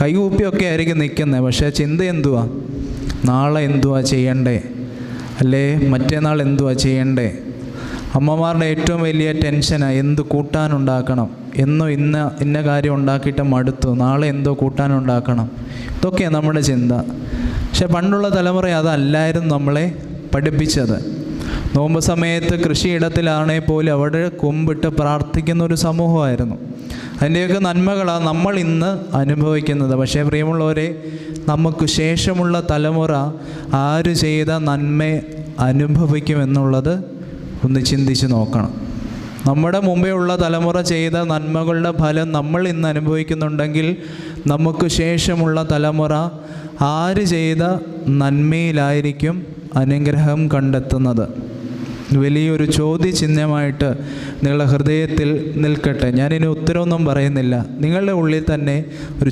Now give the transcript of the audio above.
കൈകൂപ്പിയൊക്കെ ആയിരിക്കും നിൽക്കുന്നത്, പക്ഷേ ചിന്ത എന്തുവാ? നാളെ എന്തുവാ ചെയ്യണ്ടേ, അല്ലേ മറ്റേനാൾ എന്തുവാ ചെയ്യണ്ടേ? അമ്മമാരുടെ ഏറ്റവും വലിയ ടെൻഷനാണ് എന്ത് കൂട്ടാനുണ്ടാക്കണം, എന്നോ ഇന്ന കാര്യം ഉണ്ടാക്കിയിട്ട് മടുത്തു, നാളെ എന്തോ കൂട്ടാനുണ്ടാക്കണം. ഇതൊക്കെയാണ് നമ്മുടെ ചിന്ത. പക്ഷെ പണ്ടുള്ള തലമുറ അതല്ലായിരുന്നു നമ്മളെ പഠിപ്പിച്ചത്. നോമ്പ് സമയത്ത് കൃഷിയിടത്തിലാണെങ്കിൽ പോലും അവിടെ കുമ്പിട്ട് പ്രാർത്ഥിക്കുന്ന ഒരു സമൂഹമായിരുന്നു. അതിൻ്റെയൊക്കെ നന്മകളാണ് നമ്മൾ ഇന്ന് അനുഭവിക്കുന്നത്. പക്ഷേ പ്രിയമുള്ളവരെ, നമുക്ക് ശേഷമുള്ള തലമുറ ആര് ചെയ്ത നന്മ അനുഭവിക്കുമെന്നുള്ളത് ഒന്ന് ചിന്തിച്ച് നോക്കണം. നമ്മുടെ മുമ്പേ ഉള്ള തലമുറ ചെയ്ത നന്മകളുടെ ഫലം നമ്മൾ ഇന്ന് അനുഭവിക്കുന്നുണ്ടെങ്കിൽ നമുക്ക് ശേഷമുള്ള തലമുറ ആര് ചെയ്ത നന്മയിലായിരിക്കും അനുഗ്രഹം കണ്ടെത്തുന്നത്? വലിയൊരു ചോദ്യചിഹ്നമായിട്ട് നിങ്ങളുടെ ഹൃദയത്തിൽ നിൽക്കട്ടെ. ഞാനിനി ഉത്തരവൊന്നും പറയുന്നില്ല. നിങ്ങളുടെ ഉള്ളിൽ തന്നെ ഒരു